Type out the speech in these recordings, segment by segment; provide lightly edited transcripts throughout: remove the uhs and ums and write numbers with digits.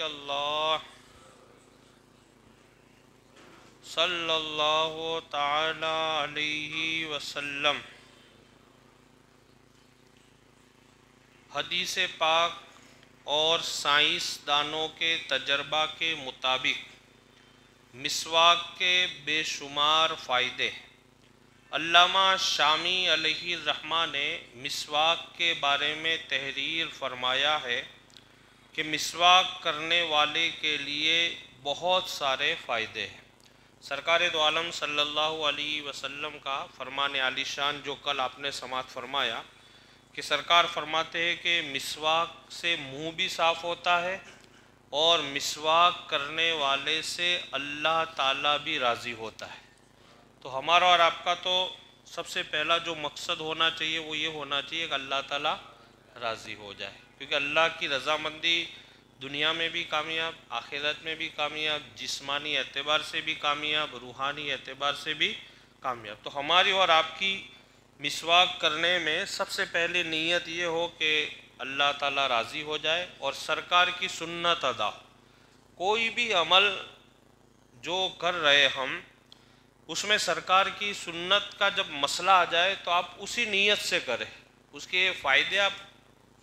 اللہ صلی اللہ تعالی علیہ وسلم حدیث پاک اور سائنس دانوں کے تجربہ کے مطابق مسواک کے بے شمار فائدے۔ علامہ شامی علیہ الرحمہ نے مسواک کے بارے میں تحریر فرمایا ہے کہ مسواک کرنے والے کے لیے بہت سارے فائدے ہیں۔ سرکار دو عالم صلی اللہ علیہ وسلم کا فرمان عالی شان جو کل آپ نے سماعت فرمایا کہ سرکار فرماتے ہیں کہ مسواک سے منہ بھی صاف ہوتا ہے اور مسواک کرنے والے سے اللہ تعالیٰ بھی راضی ہوتا ہے۔ تو ہمارا اور آپ کا تو سب سے پہلا جو مقصد ہونا چاہیے وہ یہ ہونا چاہیے کہ اللہ تعالیٰ راضی ہو جائے، کیونکہ اللہ کی رضامندی دنیا میں بھی کامیاب، آخرت میں بھی کامیاب، جسمانی اعتبار سے بھی کامیاب، روحانی اعتبار سے بھی کامیاب۔ تو ہماری اور آپ کی مسواک کرنے میں سب سے پہلے نیت یہ ہو کہ اللہ تعالیٰ راضی ہو جائے اور سرکار کی سنت ادا ہو۔ کوئی بھی عمل جو کر رہے ہم اس میں سرکار کی سنت کا جب مسئلہ آ جائے تو آپ اسی نیت سے کریں، اس کے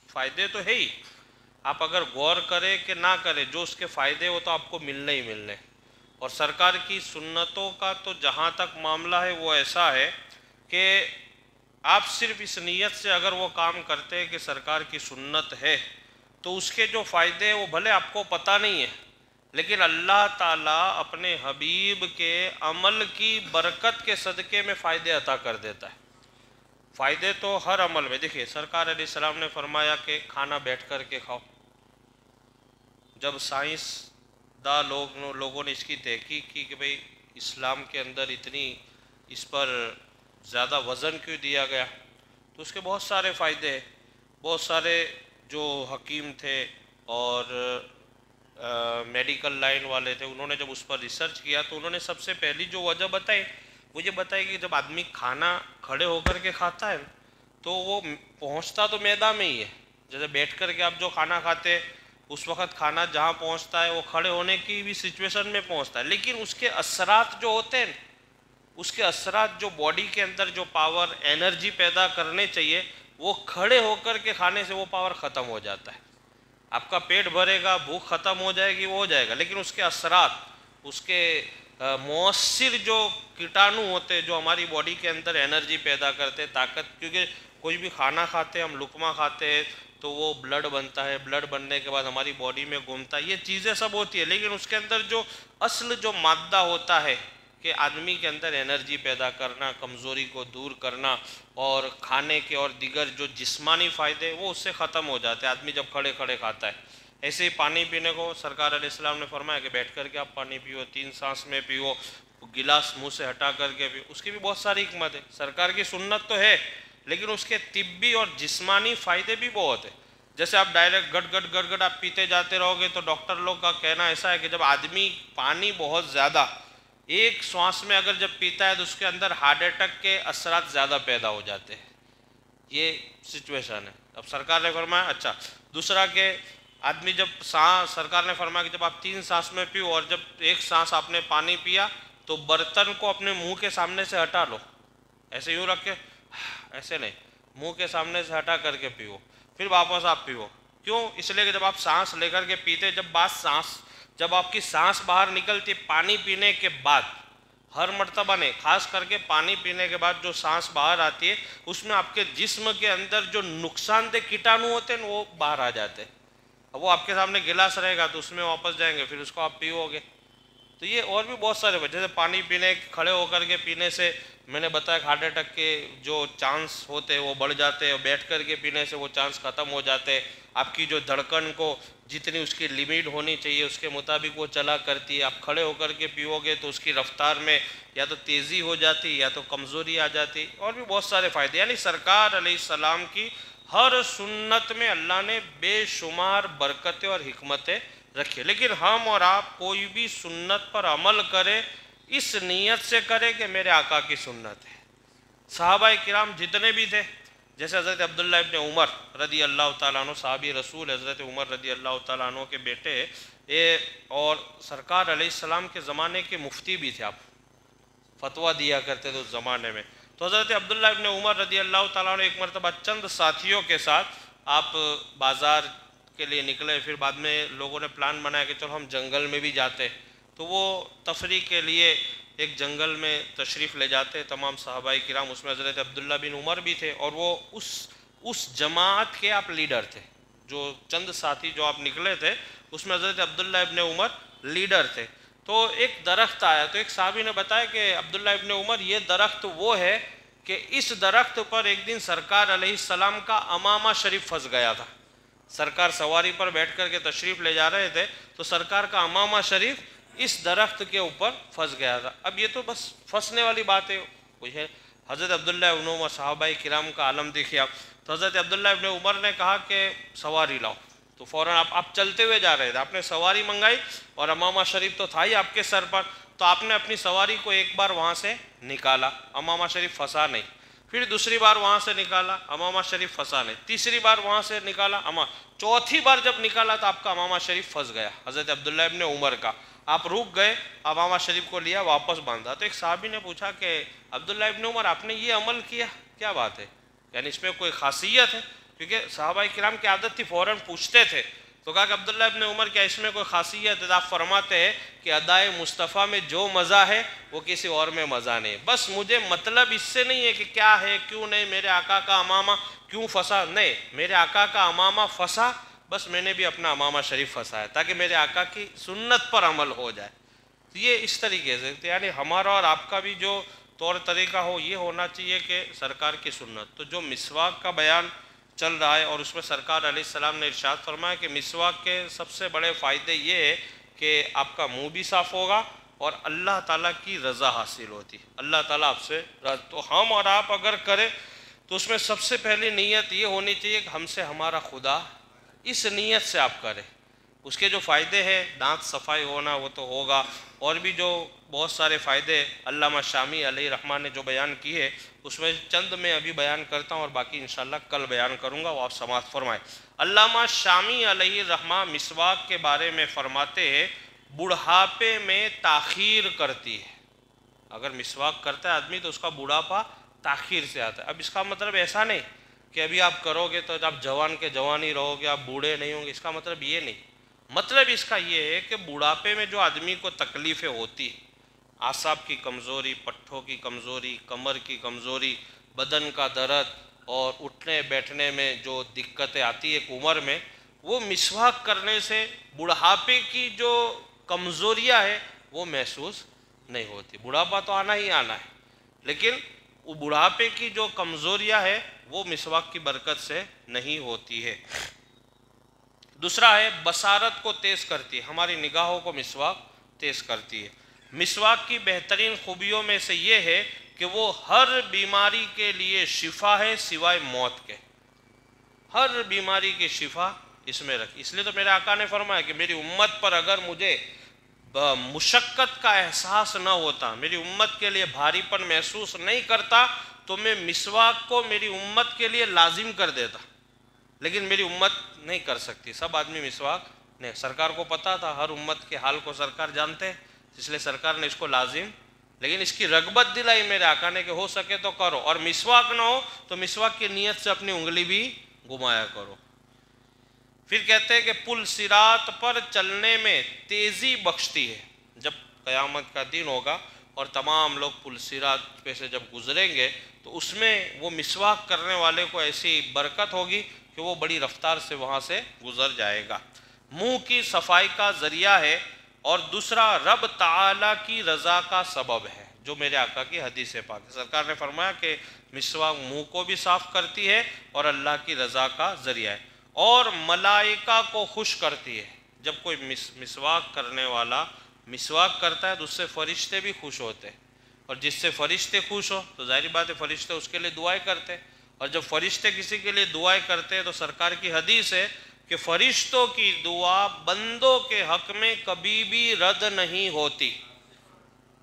فائدے تو ہے ہی، آپ اگر غور کریں کہ نہ کریں، جو اس کے فائدے وہ تو آپ کو ملنے ہی ملنے۔ اور سرکار کی سنتوں کا تو جہاں تک معاملہ ہے وہ ایسا ہے کہ آپ صرف اس نیت سے اگر وہ کام کرتے ہیں کہ سرکار کی سنت ہے تو اس کے جو فائدے وہ بھلے آپ کو پتہ نہیں ہے، لیکن اللہ تعالیٰ اپنے حبیب کے عمل کی برکت کے صدقے میں فائدے عطا کر دیتا ہے۔ فائدے تو ہر عمل میں، دیکھیے سرکار علیہ السلام نے فرمایا کہ کھانا بیٹھ کر کے کھاؤ۔ جب سائنس دا لوگوں نے اس کی تحقیق کی کہ بھئی اسلام کے اندر اتنی اس پر زیادہ وزن کیوں دیا گیا، تو اس کے بہت سارے فائدے ہیں۔ بہت سارے جو حکیم تھے اور میڈیکل لائن والے تھے، انہوں نے جب اس پر ریسرچ کیا تو انہوں نے سب سے پہلی جو وجہ بتائی وہ یہ بتائی کہ جب آدمی کھانا کھڑے ہو کر کے کھاتا ہے تو وہ پہنچتا تو معدہ میں ہی ہے، جیسے بیٹھ کر کے آپ جو کھانا کھاتے اس وقت کھانا جہاں پہنچتا ہے وہ کھڑے ہونے کی بھی سچویشن میں پہنچتا ہے، لیکن اس کے اثرات جو ہوتے ہیں، اس کے اثرات جو باڈی کے اندر جو پاور انرجی پیدا کرنے چاہیے وہ کھڑے ہو کر کے کھانے سے وہ پاور ختم ہو جاتا ہے۔ آپ کا پیٹ بھرے گا، بھوک ختم ہو جائے گی، وہ ہو جائے گا، لیکن اس کے اثرات، اس کے مؤثر جو کیٹانو ہوتے جو ہماری باڈی کے اندر انرجی پیدا کرتے، طاقت، کیونکہ کوئی بھی کھانا کھاتے ہم لقمہ کھاتے ہیں تو وہ بلڈ بنتا ہے، بلڈ بننے کے بعد ہماری باڈی میں گھومتا ہے، یہ چیزیں سب ہوتی ہے، لیکن اس کے اندر جو اصل جو مادہ ہوتا ہے کہ آدمی کے اندر انرجی پیدا کرنا، کمزوری کو دور کرنا اور کھانے کے اور دیگر جو جسمانی فائدے وہ اس سے ختم ہو جاتے ہیں آدمی جب کھڑے کھڑے کھاتا ہے۔ ایسے ہی پانی پینے کو سرکار علیہ السلام نے فرمایا کہ بیٹھ کر کے آپ پانی پیو، 3 سانس میں پیو، گلاس منہ سے ہٹا کر کے پیو، اس کی بھی بہت ساری حکمت ہے۔ سرکار کی سنت تو ہے لیکن اس کے طبی اور جسمانی فائدے بھی بہت ہیں۔ جیسے آپ ڈائریکٹ گٹ گٹ گٹ گٹ آپ پیتے جاتے رہو گے تو ڈاکٹر لوگ کا کہنا ایسا ہے کہ جب آدمی پانی بہت زیادہ ایک سانس میں اگر جب پیتا ہے تو اس کے اندر ہارٹ اٹیک کے اثرات زیادہ پیدا ہو جاتے ہیں، یہ سچویشن ہے۔ اب سرکار نے فرمایا اچھا، دوسرا کہ آدمی جب سرکار نے فرمایا کہ جب آپ 3 سانس میں پیو اور جب ایک سانس آپ نے پانی پیا تو برتن کو اپنے منہ کے سامنے سے ہٹا لو، ایسے یوں رکھ کے، ایسے نہیں، منہ کے سامنے سے ہٹا کر کے پیو، پھر واپس آپ پیو۔ کیوں؟ اس لیے کہ جب آپ سانس لے کر کے پیتے، جب آپ کی سانس باہر نکلتی پانی پینے کے بعد، ہر مرتبہ نہیں، خاص کر کے پانی پینے کے بعد جو سانس باہر آتی ہے اس میں آپ کے جسم کے اندر جو نقصان دہ کیٹانو ہوتے ہیں وہ باہر آ جاتے ہیں۔ اب وہ آپ کے سامنے گلاس رہے گا تو اس میں واپس جائیں گے، پھر اس کو آپ پیو گے۔ تو یہ اور بھی بہت سارے، جیسے پانی پینے کھڑے ہو کر کے پینے سے میں نے بتایا کہ ہارٹ اٹیک کے جو چانس ہوتے ہیں وہ بڑھ جاتے ہیں، بیٹھ کر کے پینے سے وہ چانس ختم ہو جاتے ہیں۔ آپ کی جو دھڑکن کو جتنی اس کی لیمٹ ہونی چاہیے اس کے مطابق وہ چلا کرتی ہے، آپ کھڑے ہو کر کے پیو گے تو اس کی رفتار میں یا تو تیزی ہو جاتی یا تو کمزوری آ جاتی، اور بھی بہت سارے فائدے۔ یعنی سرکار علیہ السلام کی ہر سنت میں اللہ نے بے شمار برکتیں اور حکمتیں رکھی، لیکن ہم اور آپ کوئی بھی سنت پر عمل کرے اس نیت سے کرے کہ میرے آقا کی سنت ہے۔ صحابہ کرام جتنے بھی تھے جیسے حضرت عبداللہ ابن عمر رضی اللہ تعالیٰ عنہ صحابی رسول حضرت عمر رضی اللہ تعالیٰ عنہ کے بیٹے اور سرکار علیہ السلام کے زمانے کے مفتی بھی تھے، آپ فتویٰ دیا کرتے تھے اس زمانے میں. تو حضرت عبداللہ ابن عمر رضی اللہ تعالیٰ عنہ ایک مرتبہ چند ساتھیوں کے ساتھ آپ بازار کے لیے نکلے. پھر بعد میں لوگوں نے پلان بنایا کہ چلو ہم جنگل میں بھی جاتے، تو وہ تفریح کے لیے ایک جنگل میں تشریف لے جاتے تمام صحابہ کرام. اس میں حضرت عبداللہ بن عمر بھی تھے اور وہ اس جماعت کے آپ لیڈر تھے. جو چند ساتھی جو آپ نکلے تھے اس میں حضرت عبداللہ ابن عمر لیڈر تھے. تو ایک درخت آیا، تو ایک صحابی نے بتایا کہ عبداللہ ابن عمر یہ درخت وہ ہے کہ اس درخت پر ایک دن سرکار علیہ السلام کا امامہ شریف پھنس گیا تھا. سرکار سواری پر بیٹھ کر کے تشریف لے جا رہے تھے تو سرکار کا امامہ شریف اس درخت کے اوپر پھنس گیا تھا. اب یہ تو بس پھنسنے والی بات ہے، کوئی ہے. حضرت عبداللہ ابن عمر صحابہ کرام کا عالم دیکھیے آپ. تو حضرت عبداللہ ابن عمر نے کہا کہ سواری لاؤ. تو فوراً آپ چلتے ہوئے جا رہے تھے، آپ نے سواری منگائی اور امامہ شریف تو تھا ہی آپ کے سر پر. تو آپ نے اپنی سواری کو ایک بار وہاں سے نکالا، امامہ شریف پھنسا نہیں. پھر دوسری بار وہاں سے نکالا، امامہ شریف پھنسا نہیں. تیسری بار وہاں سے نکالا، چوتھی بار جب نکالا تو آپ کا امامہ شریف پھنس گیا حضرت عبداللہ ابن عمر کا. آپ رک گئے، امامہ شریف کو لیا، واپس باندھا. تو ایک صحابی نے پوچھا کہ عبداللہ ابن عمر آپ نے یہ عمل کیا، کیا بات ہے، یعنی اس میں کوئی خاصیت ہے؟ کیونکہ صحابہ کرام کی عادت تھی فوراً پوچھتے تھے. تو کہا کہ عبداللہ ابن عمر کیا اس میں کوئی خاصیت ہے؟ آپ فرماتے ہیں کہ ادائے مصطفیٰ میں جو مزہ ہے وہ کسی اور میں مزہ نہیں. بس مجھے مطلب اس سے نہیں ہے کہ کیا ہے کیوں نہیں، میرے آقا کا امامہ کیوں پھنسا، نہیں، میرے آقا کا امامہ پھنسا، بس میں نے بھی اپنا امامہ شریف پھنسایا تاکہ میرے آقا کی سنت پر عمل ہو جائے. یہ اس طریقے سے یعنی ہمارا اور آپ کا بھی جو طور طریقہ ہو یہ ہونا چاہیے کہ سرکار کی سنت. تو جو مسواک کا بیان چل رہا ہے اور اس میں سرکار علیہ السلام نے ارشاد فرمایا کہ مسواک کے سب سے بڑے فائدے یہ ہے کہ آپ کا منہ بھی صاف ہوگا اور اللہ تعالیٰ کی رضا حاصل ہوتی، اللہ تعالیٰ آپ سے تو ہم اور آپ اگر کریں تو اس میں سب سے پہلی نیت یہ ہونی چاہیے کہ ہم سے ہمارا خدا، اس نیت سے آپ کریں. اس کے جو فائدے ہیں، دانت صفائی ہونا وہ تو ہوگا، اور بھی جو بہت سارے فائدے علامہ شامی علیہ رحمہ نے جو بیان کیے اس میں چند میں ابھی بیان کرتا ہوں اور باقی انشاءاللہ کل بیان کروں گا، وہ آپ سماعت فرمائیں. علامہ شامی علیہ رحمہ مسواک کے بارے میں فرماتے ہیں بڑھاپے میں تاخیر کرتی ہے. اگر مسواک کرتا ہے آدمی تو اس کا بڑھاپا تاخیر سے آتا ہے. اب اس کا مطلب ایسا نہیں کہ ابھی آپ کرو گے تو آپ جوان کے جوان ہی رہو گے، آپ بوڑھے نہیں ہوں گے، اس کا مطلب یہ نہیں. مطلب اس کا یہ ہے کہ بڑھاپے میں جو آدمی کو تکلیفیں ہوتی، اعصاب کی کمزوری، پٹھوں کی کمزوری، کمر کی کمزوری، بدن کا درد اور اٹھنے بیٹھنے میں جو دقتیں آتی ایک عمر میں، وہ مسواک کرنے سے بڑھاپے کی جو کمزوریاں ہیں وہ محسوس نہیں ہوتی. بڑھاپا تو آنا ہی آنا ہے لیکن وہ بڑھاپے کی جو کمزوریاں ہیں وہ مسواک کی برکت سے نہیں ہوتی ہے. دوسرا ہے بصارت کو تیز کرتی ہے، ہماری نگاہوں کو مسواک تیز کرتی ہے. مسواک کی بہترین خوبیوں میں سے یہ ہے کہ وہ ہر بیماری کے لیے شفا ہے سوائے موت کے. ہر بیماری کی شفا اس میں رکھی. اس لیے تو میرے آقا نے فرمایا کہ میری امت پر اگر مجھے مشقت کا احساس نہ ہوتا، میری امت کے لیے بھاری پن محسوس نہیں کرتا تو میں مسواک کو میری امت کے لیے لازم کر دیتا. لیکن میری امت نہیں کر سکتی، سب آدمی مسواک نہیں. سرکار کو پتا تھا، ہر امت کے حال کو سرکار جانتے، اس لیے سرکار نے اس کو لازم، لیکن اس کی رغبت دلائی میرے آقا نے کہ ہو سکے تو کرو، اور مسواک نہ ہو تو مسواک کی نیت سے اپنی انگلی بھی گھمایا کرو. پھر کہتے ہیں کہ پل صراط پر چلنے میں تیزی بخشتی ہے. جب قیامت کا دن ہوگا اور تمام لوگ پل صراط پہ سے جب گزریں گے تو اس میں وہ مسواک کرنے والے کو ایسی برکت ہوگی کہ وہ بڑی رفتار سے وہاں سے گزر جائے گا. منہ کی صفائی کا ذریعہ ہے اور دوسرا رب تعالیٰ کی رضا کا سبب ہے، جو میرے آقا کی حدیث پاک ہے. سرکار نے فرمایا کہ مسواک منہ کو بھی صاف کرتی ہے اور اللہ کی رضا کا ذریعہ ہے، اور ملائکہ کو خوش کرتی ہے. جب کوئی مسواک کرنے والا مسواک کرتا ہے تو اس سے فرشتے بھی خوش ہوتے ہیں، اور جس سے فرشتے خوش ہو تو ظاہری بات ہے فرشتے اس کے لیے دعائیں کرتے ہیں، اور جب فرشتے کسی کے لیے دعائیں کرتے ہیں تو سرکار کی حدیث ہے کہ فرشتوں کی دعا بندوں کے حق میں کبھی بھی رد نہیں ہوتی.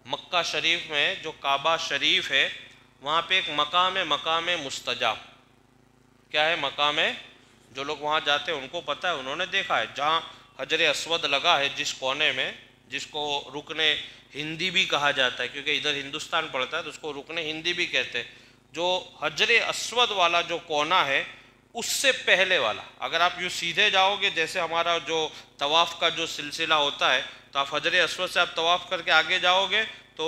مکہ شریف میں جو کعبہ شریف ہے وہاں پہ ایک مقام ہے، مقام مستجاب. کیا ہے مقام ہے، جو لوگ وہاں جاتے ہیں ان کو پتہ ہے، انہوں نے دیکھا ہے، جہاں حجر اسود لگا ہے جس کونے میں، جس کو رکن ہندی بھی کہا جاتا ہے کیونکہ ادھر ہندوستان پڑتا ہے تو اس کو رکن ہندی بھی کہتے ہیں، جو حجر اسود والا جو کونا ہے اس سے پہلے والا، اگر آپ یوں سیدھے جاؤ گے جیسے ہمارا جو طواف کا جو سلسلہ ہوتا ہے تو آپ حجر اسود سے آپ طواف کر کے آگے جاؤ گے تو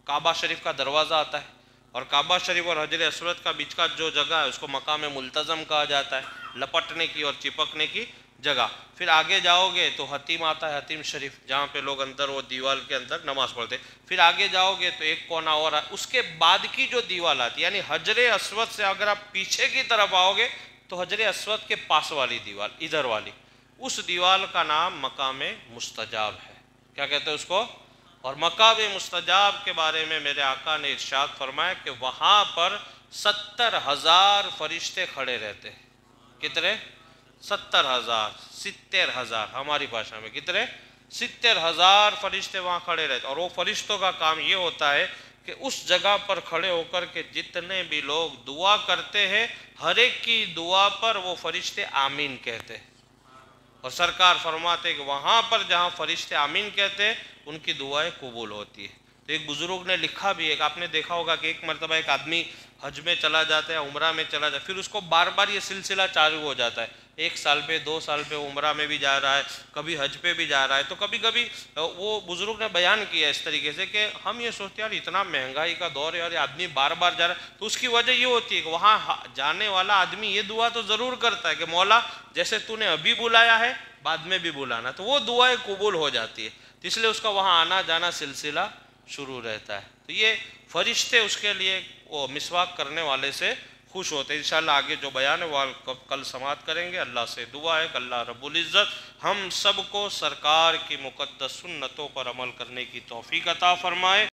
کعبہ شریف کا دروازہ آتا ہے، اور کعبہ شریف اور حجر اسود کا بیچ کا جو جگہ ہے اس کو مقام ملتزم کہا جاتا ہے، لپٹنے کی اور چپکنے کی جگہ۔ پھر آگے جاؤ گے تو حتیم آتا ہے، حتیم شریف، جہاں پہ لوگ اندر وہ دیوال کے اندر نماز پڑھتے، پھر آگے جاؤ گے تو ایک کونا اور اس کے بعد کی جو دیوال آتی ہے، یعنی حجر اسود سے اگر آپ پیچھے کی طرف آؤ گے تو حجر اسود کے پاس والی دیوال، ادھر والی، اس دیوال کا نام مقام مستجاب ہے۔ کیا کہتے ہیں اس کو؟ اور مقام مستجاب کے بارے میں میرے آقا نے ارشاد فرمایا کہ وہاں پر 70,000 فرشتے کھڑے رہتے ہیں۔ کتنے؟ 70,000، 70,000 ہماری بھاشا میں کتنے؟ 70,000 فرشتے وہاں کھڑے رہتے، اور وہ فرشتوں کا کام یہ ہوتا ہے کہ اس جگہ پر کھڑے ہو کر کے جتنے بھی لوگ دعا کرتے ہیں ہر ایک کی دعا پر وہ فرشتے آمین کہتے ہیں، اور سرکار فرماتے ہیں کہ وہاں پر جہاں فرشتے آمین کہتے ہیں ان کی دعائیں قبول ہوتی ہے۔ تو ایک بزرگ نے لکھا بھی ہے، آپ نے دیکھا ہوگا کہ ایک مرتبہ ایک آدمی حج میں چلا جاتا ہے، عمرہ میں چلا جاتا ہے، پھر اس کو بار بار یہ سلسلہ چالو ہو جاتا ہے، 1 سال پہ 2 سال پہ عمرہ میں بھی جا رہا ہے، کبھی حج پہ بھی جا رہا ہے، تو کبھی کبھی وہ بزرگ نے بیان کیا اس طریقے سے کہ ہم یہ سوچتے ہیں یار اتنا مہنگائی کا دور ہے اور یہ آدمی بار بار جا رہا ہے، تو اس کی وجہ یہ ہوتی ہے کہ وہاں جانے والا آدمی یہ دعا تو ضرور کرتا ہے کہ مولا جیسے تو نے ابھی بلایا ہے بعد میں بھی بلانا، تو وہ دعائیں قبول ہو جاتی ہے، تو اس لیے اس کا وہاں آنا جانا سلسلہ شروع رہتا ہے۔ تو یہ فرشتے اس کے لیے وہ مسواک کرنے والے سے خوش ہوتے ہیں۔ انشاءاللہ آگے جو بیان ہے وہ کل سماعت کریں گے۔ اللہ سے دعا ہے کہ اللہ رب العزت ہم سب کو سرکار کی مقدس سنتوں پر عمل کرنے کی توفیق عطا فرمائے۔